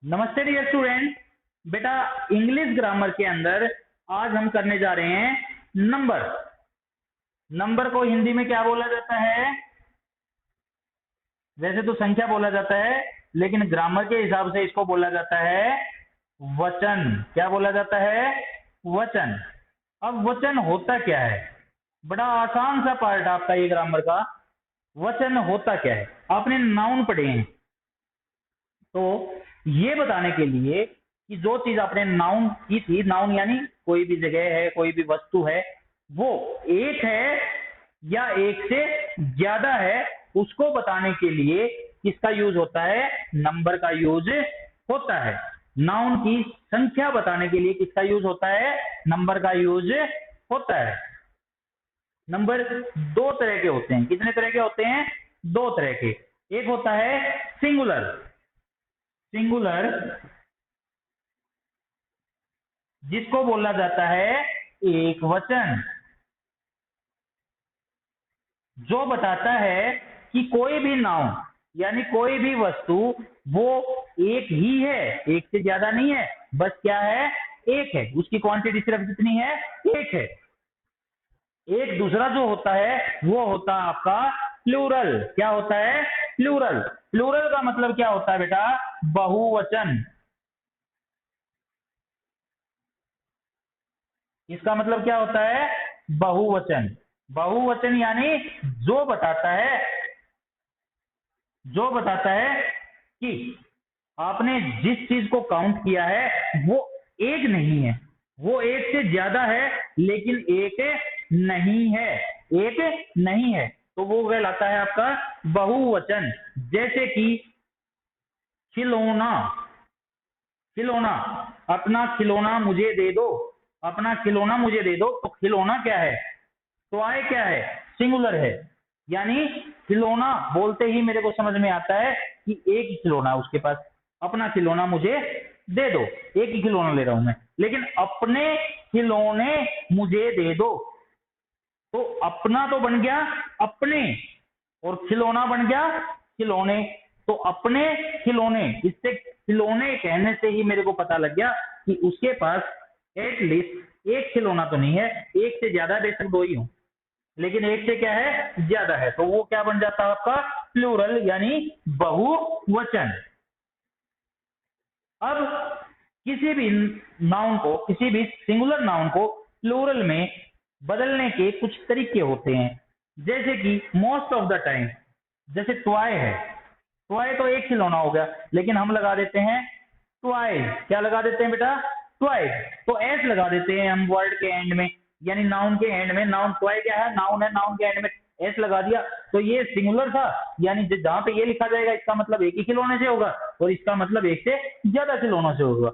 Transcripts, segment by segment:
नमस्ते dear student. बेटा, English grammar के अंदर आज हम करने जा रहे हैं नंबर। नंबर को हिंदी में क्या बोला जाता है? वैसे तो संख्या बोला जाता है, लेकिन ग्रामर के हिसाब से इसको बोला जाता है वचन। क्या बोला जाता है? वचन। अब वचन होता क्या है? बड़ा आसान सा पार्ट आपका ये ग्रामर का। वचन होता क्या है? आपने नाउन पढ़े हैं, तो ये बताने के लिए कि जो चीज आपने नाउन की थी, नाउन यानी कोई भी जगह है, कोई भी वस्तु है, वो एक है या एक से ज्यादा है, उसको बताने के लिए किसका यूज होता है? नंबर का यूज होता है। नाउन की संख्या बताने के लिए किसका यूज होता है? नंबर का यूज होता है। नंबर दो तरह के होते हैं। कितने तरह के होते हैं? दो तरह के। एक होता है सिंगुलर। सिंगुलर जिसको बोला जाता है एक वचन, जो बताता है कि कोई भी नाउन यानी कोई भी वस्तु वो एक ही है, एक से ज्यादा नहीं है, बस क्या है? एक है। उसकी क्वांटिटी सिर्फ कितनी है? एक है। एक दूसरा जो होता है वो होता है आपका प्लूरल। क्या होता है? प्लूरल। प्लूरल का मतलब क्या होता है बेटा? बहुवचन। इसका मतलब क्या होता है? बहुवचन। बहुवचन यानी जो बताता है जो बताता है कि आपने जिस चीज को काउंट किया है वो एक नहीं है, वो एक से ज्यादा है, लेकिन एक नहीं है। एक नहीं है तो वो कहलाता है आपका बहुवचन। जैसे कि खिलौना। खिलौना, अपना खिलौना मुझे दे दो। अपना खिलौना मुझे दे दो, तो खिलौना क्या है? टॉय क्या है? सिंगुलर है। यानी खिलौना बोलते ही मेरे को समझ में आता है कि एक ही खिलौना है उसके पास। अपना खिलौना मुझे दे दो, एक ही खिलौना ले रहा हूं मैं। लेकिन अपने खिलौने मुझे दे दो, तो अपना तो बन गया अपने, और खिलौना बन गया खिलौने। तो अपने खिलौने, इससे खिलौने कहने से ही मेरे को पता लग गया कि उसके पास एटलीस्ट एक खिलौना तो नहीं है, एक से ज्यादा, बेशक दो ही हो, लेकिन एक से क्या है? ज्यादा है। तो वो क्या बन जाता है आपका? प्लूरल यानी बहुवचन। अब किसी भी नाउन को, किसी भी सिंगुलर नाउन को प्लूरल में बदलने के कुछ तरीके होते हैं। जैसे कि मोस्ट ऑफ द टाइम, जैसे टॉय है। टॉय तो एक खिलौना हो गया, लेकिन हम लगा देते हैं ट्वाइस। क्या लगा देते हैं बेटा? ट्वाइस। तो एस लगा देते हैं हम वर्ड के एंड में, यानी नाउन के एंड में। नाउन ट्वाई क्या है? नाउन है, नाउन के एंड में एस लगा दिया, तो ये सिंगुलर था। यानी जहां पे ये लिखा जाएगा इसका मतलब एक ही खिलौने से होगा, और इसका मतलब एक से ज्यादा खिलौनों से होगा।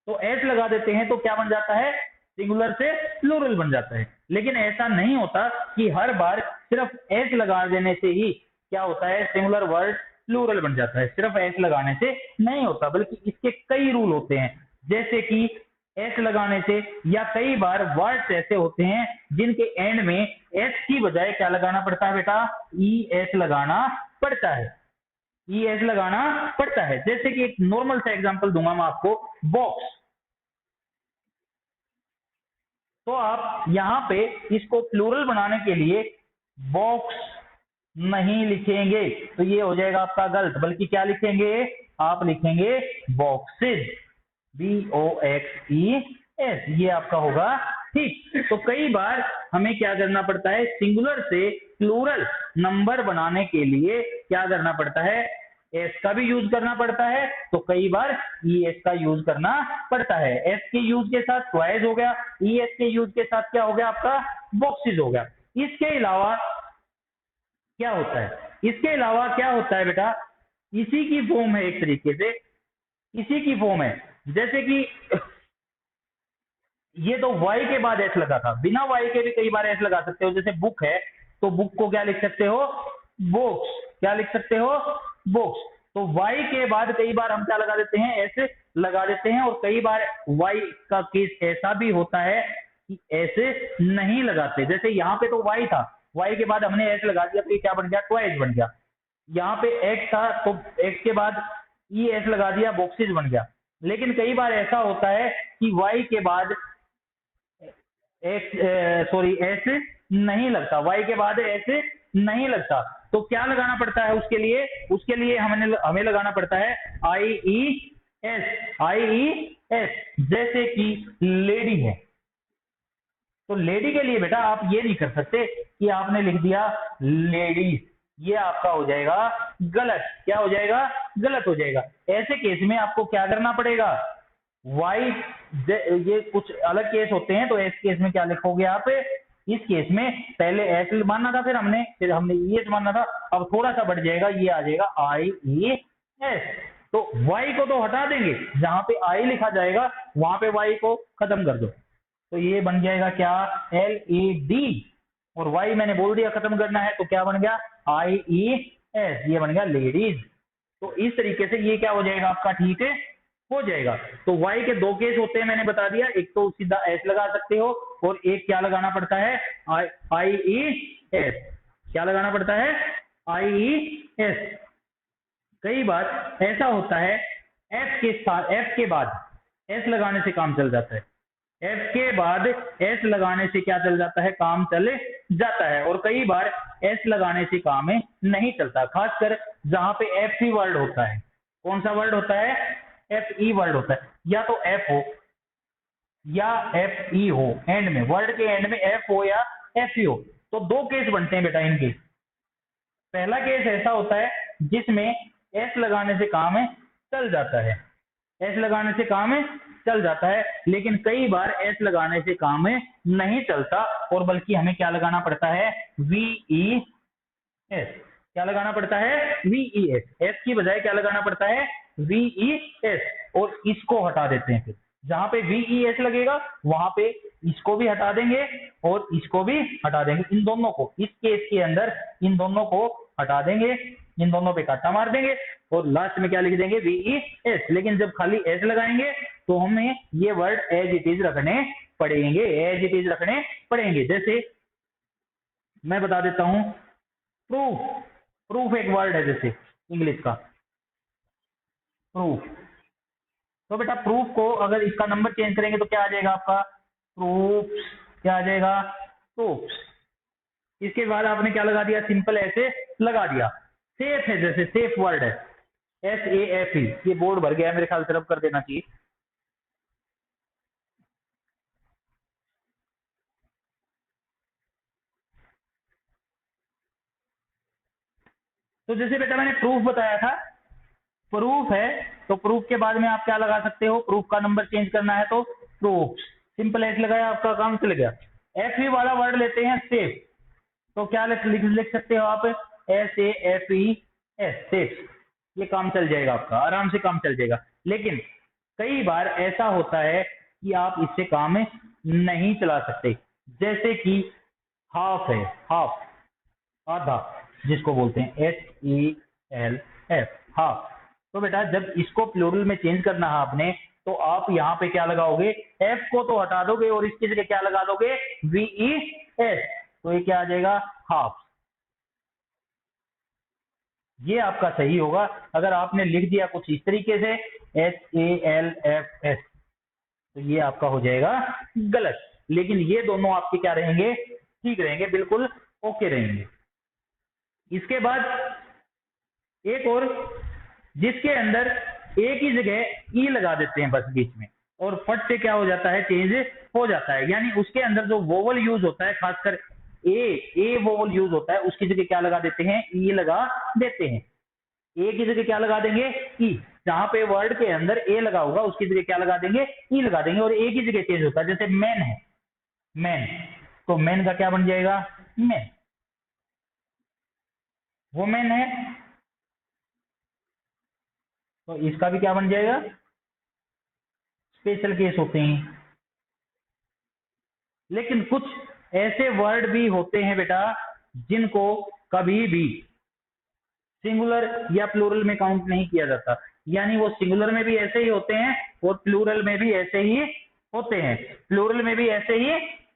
तो एस लगा देते हैं तो क्या बन जाता है? सिंगुलर से प्लूरल बन जाता है। लेकिन ऐसा नहीं होता कि हर बार सिर्फ एस लगा देने से ही क्या होता है? सिंगुलर वर्ड प्लूरल बन जाता है। सिर्फ एस लगाने से नहीं होता, बल्कि इसके कई रूल होते हैं। जैसे कि एस लगाने से, या कई बार वर्ड्स ऐसे होते हैं जिनके एंड में एस की बजाय क्या लगाना पड़ता है बेटा? ई एस लगाना पड़ता है। ई एस लगाना पड़ता है। जैसे कि एक नॉर्मल सा एग्जांपल दूंगा मैं आपको, बॉक्स। तो आप यहां पे इसको प्लूरल बनाने के लिए बॉक्स नहीं लिखेंगे, तो ये हो जाएगा आपका गलत। बल्कि क्या लिखेंगे? आप लिखेंगे बॉक्सेस। BOXES, ये आपका होगा ठीक। तो कई बार हमें क्या करना पड़ता है? सिंगुलर से प्लूरल नंबर बनाने के लिए क्या करना पड़ता है? एस का भी यूज करना पड़ता है, तो कई बार ई एस का यूज करना पड़ता है। एस के यूज के साथ ट्वाइस हो गया, ई एस के यूज के साथ क्या हो गया आपका? बॉक्सेस हो गया। इसके अलावा क्या होता है? इसके अलावा क्या होता है बेटा? इसी की फॉर्म है, एक तरीके से इसी की फॉर्म है। जैसे कि ये तो वाई के बाद एस लगा था, बिना वाई के भी कई बार एस लगा सकते हो। जैसे बुक है, तो बुक को क्या लिख सकते हो? बुक्स। क्या लिख सकते हो? बुक्स। तो वाई के बाद कई बार हम क्या लगा देते हैं? एस लगा देते हैं। और कई बार वाई का केस ऐसा भी होता है कि ऐसे नहीं लगाते। जैसे यहाँ पे तो वाई था, वाई के बाद हमने एस लगा दिया, तो ये क्या बन गया? ट्वाइस बन गया। यहाँ पे एक्स था, तो एक्स के बाद ई एस लगा दिया, बॉक्सेज बन गया। लेकिन कई बार ऐसा होता है कि वाई के बाद एस नहीं लगता, वाई के बाद एस नहीं लगता, तो क्या लगाना पड़ता है उसके लिए? उसके लिए हमें लगाना पड़ता है आई ई एस, आई ई एस। जैसे कि लेडी है, तो लेडी के लिए बेटा आप ये नहीं कर सकते कि आपने लिख दिया लेडीज, ये आपका हो जाएगा गलत। क्या हो जाएगा? गलत हो जाएगा। ऐसे केस में आपको क्या करना पड़ेगा? वाई, ये कुछ अलग केस होते हैं, तो इस केस में क्या लिखोगे आप? इस केस में पहले एस मानना था, फिर हमने ई एस मानना था, अब थोड़ा सा बढ़ जाएगा, ये आ जाएगा आई ई एस। तो वाई को तो हटा देंगे, जहां पे आई लिखा जाएगा वहां पे वाई को खत्म कर दो, तो ये बन जाएगा क्या? L E D. और वाई मैंने बोल दिया खत्म करना है, तो क्या बन गया? आई ई एस, ये बन गया लेडीज। तो इस तरीके से ये क्या हो जाएगा आपका? ठीक है, हो जाएगा। तो वाई के दो केस होते हैं, मैंने बता दिया, एक तो सीधा एस लगा सकते हो, और एक क्या लगाना पड़ता है? आई ई एस। क्या लगाना पड़ता है? आई ई एस। कई बार ऐसा होता है एफ के बाद एस लगाने से काम चल जाता है, एफ के बाद एस लगाने से क्या चल जाता है? काम चल जाता है। और कई बार एस लगाने से काम नहीं चलता, खासकर जहां पे एफ ई वर्ड होता है। कौन सा वर्ड होता है? एफ ई वर्ड होता है। या तो एफ हो या एफ ई हो, एंड में, वर्ड के एंड में एफ हो या एफ ई हो। तो दो केस बनते हैं बेटा इनके। पहला केस ऐसा होता है जिसमें एस लगाने से काम चल जाता है, एस लगाने से काम चल जाता है। लेकिन कई बार एस लगाने से काम नहीं चलता, और बल्कि हमें क्या लगाना पड़ता है? V E S. क्या लगाना पड़ता है? V E S. एस की बजाय क्या लगाना पड़ता है? V E S. और इसको हटा देते हैं, फिर जहां पे वी ई एस लगेगा वहां पे इसको भी हटा देंगे और इसको भी हटा देंगे, इन दोनों को, इस केस के अंदर इन दोनों को हटा देंगे, इन दोनों पे काटा मार देंगे, और लास्ट में क्या लिख देंगे? V E S. लेकिन जब खाली एस लगाएंगे तो हमें ये वर्ड एज इट इज रखने पड़ेंगे, एज इट इज रखने पड़ेंगे। जैसे मैं बता देता हूं, प्रूफ, प्रूफ एक वर्ड है जैसे इंग्लिश का प्रूफ। तो बेटा प्रूफ को अगर इसका नंबर चेंज करेंगे तो क्या आ जाएगा आपका? प्रूफ्स। क्या आ जाएगा? प्रूफ्स। इसके बाद आपने क्या लगा दिया? सिंपल ऐसे लगा दिया। सेफ है, जैसे सेफ वर्ड है, एस ए एफ ई। ये बोर्ड भर गया है मेरे ख्याल से, रब कर देना चाहिए। तो जैसे बेटा मैंने प्रूफ बताया था, प्रूफ है तो प्रूफ के बाद में आप क्या लगा सकते हो? प्रूफ का नंबर चेंज करना है तो प्रूफ, सिंपल ऐसे लगाया, आपका काम चल गया। एफ ई वाला वर्ड लेते हैं सेफ, तो क्या लिख सकते हो आप? S A F E S, safe. ये काम चल जाएगा आपका, आराम से काम चल जाएगा। लेकिन कई बार ऐसा होता है कि आप इससे काम नहीं चला सकते, जैसे कि हाफ है, हाफ, आधा, जिसको बोलते हैं H E L F, half. तो बेटा जब इसको प्लूरल में चेंज करना है आपने, तो आप यहाँ पे क्या लगाओगे? एफ को तो हटा दोगे और इसकी जगह क्या लगा दोगे? V E S. तो ये क्या आ जाएगा? हाफ। ये आपका सही होगा। अगर आपने लिख दिया कुछ इस तरीके से H A L F S, तो ये आपका हो जाएगा गलत। लेकिन ये दोनों आपके क्या रहेंगे? ठीक रहेंगे, बिल्कुल ओके रहेंगे। इसके बाद एक और, जिसके अंदर ए की जगह ई लगा देते हैं बस बीच में, और फट से क्या हो जाता है? चेंज हो जाता है। यानी उसके अंदर जो वोवल यूज होता है, खासकर ए वोवल यूज होता है, उसकी जगह क्या लगा देते हैं? ई लगा देते हैं। ए की जगह क्या लगा देंगे? ई। जहां पे वर्ड के अंदर ए लगा होगा उसकी जगह क्या लगा देंगे? ई लगा देंगे, और ए की जगह चेंज होता है। जैसे मैन है, मैन, तो मैन का क्या बन जाएगा? मैन। वुमेन है तो इसका भी क्या बन जाएगा? स्पेशल केस होते हैं। लेकिन कुछ ऐसे वर्ड भी होते हैं बेटा जिनको कभी भी सिंगुलर या प्लूरल में काउंट नहीं किया जाता, यानी वो सिंगुलर में भी ऐसे ही होते हैं और प्लूरल में भी ऐसे ही होते हैं, प्लूरल में भी ऐसे ही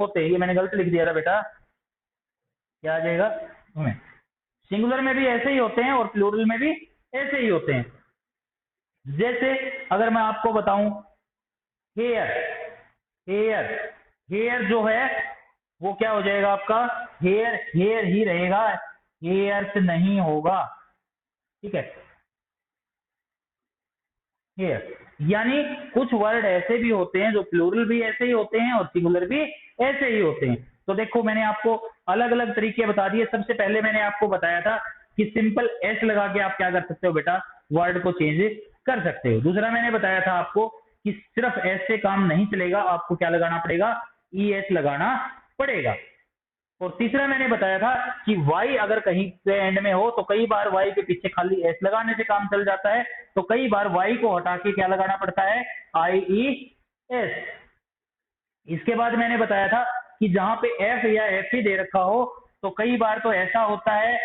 होते हैं। ये मैंने गलत लिख दिया था बेटा, क्या आ जाएगा? सिंगुलर में भी ऐसे ही होते हैं और प्लूरल में भी ऐसे ही होते हैं। जैसे अगर मैं आपको बताऊं हेयर, हेयर, हेयर जो है वो क्या हो जाएगा आपका, हेयर हेयर ही रहेगा, हेयर्स नहीं होगा, ठीक है, हेयर। यानी कुछ वर्ड ऐसे भी होते हैं जो प्लूरल भी ऐसे ही होते हैं और सिंगुलर भी ऐसे ही होते हैं। तो देखो मैंने आपको अलग अलग तरीके बता दिए। सबसे पहले मैंने आपको बताया था कि सिंपल एस लगा के आप क्या कर सकते हो बेटा, वर्ड को चेंज कर सकते हो। दूसरा मैंने बताया था आपको कि सिर्फ एस से काम नहीं चलेगा, आपको क्या लगाना पड़ेगा, ई एस लगाना पड़ेगा। और तीसरा मैंने बताया था कि y अगर कहीं पे एंड में हो तो कई बार y के पीछे खाली s लगाने से काम चल जाता है, तो कई बार y को हटा के क्या लगाना पड़ता है, आई ई एस। इसके बाद मैंने बताया था कि जहां पे f या f ही दे रखा हो तो कई बार तो ऐसा होता है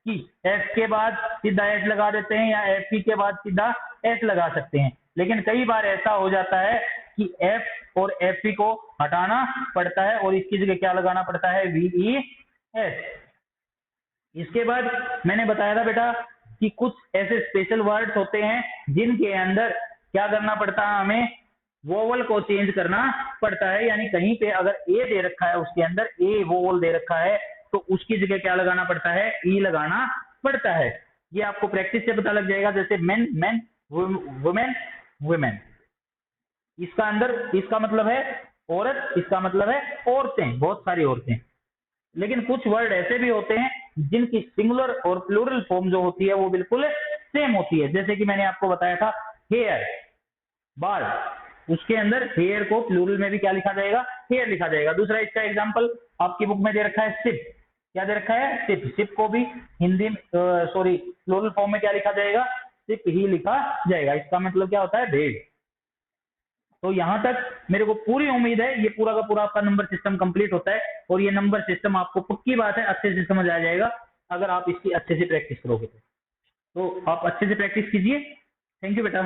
कि f के बाद सीधा s लगा देते हैं या f के बाद सीधा s लगा सकते हैं, लेकिन कई बार ऐसा हो जाता है कि f और f को हटाना पड़ता है और इसकी जगह क्या लगाना पड़ता है, वी ई एस। इसके बाद मैंने बताया था बेटा कि कुछ ऐसे स्पेशल वर्ड्स होते हैं जिनके अंदर क्या करना पड़ता है, हमें वोवल को चेंज करना पड़ता है। यानी कहीं पे अगर ए दे रखा है उसके अंदर ए वोवल दे रखा है तो उसकी जगह क्या लगाना पड़ता है, ई लगाना पड़ता है। ये आपको प्रैक्टिस से पता लग जाएगा। जैसे मेन मेन, वुमेन वुमेन, इसका अंदर इसका मतलब है औरत, इसका मतलब है औरतें, बहुत सारी औरतें। लेकिन कुछ वर्ड ऐसे भी होते हैं जिनकी सिंगुलर और प्लूरल फॉर्म जो होती है वो बिल्कुल सेम होती है। जैसे कि मैंने आपको बताया था हेयर, बाल, उसके अंदर हेयर को प्लूरल में भी क्या लिखा जाएगा, हेयर लिखा जाएगा। दूसरा इसका एग्जांपल आपकी बुक में दे रखा है सिप, क्या दे रखा है, सिप। सिप को भी हिंदी सॉरी प्लूरल फॉर्म में क्या लिखा जाएगा, सिप ही लिखा जाएगा। इसका मतलब क्या होता है, भेड़। तो यहां तक मेरे को पूरी उम्मीद है ये पूरा का पूरा आपका नंबर सिस्टम कंप्लीट होता है और ये नंबर सिस्टम आपको पक्की बात है अच्छे से समझ आ जाएगा अगर आप इसकी अच्छे से प्रैक्टिस करोगे तो आप अच्छे से प्रैक्टिस कीजिए। थैंक यू बेटा।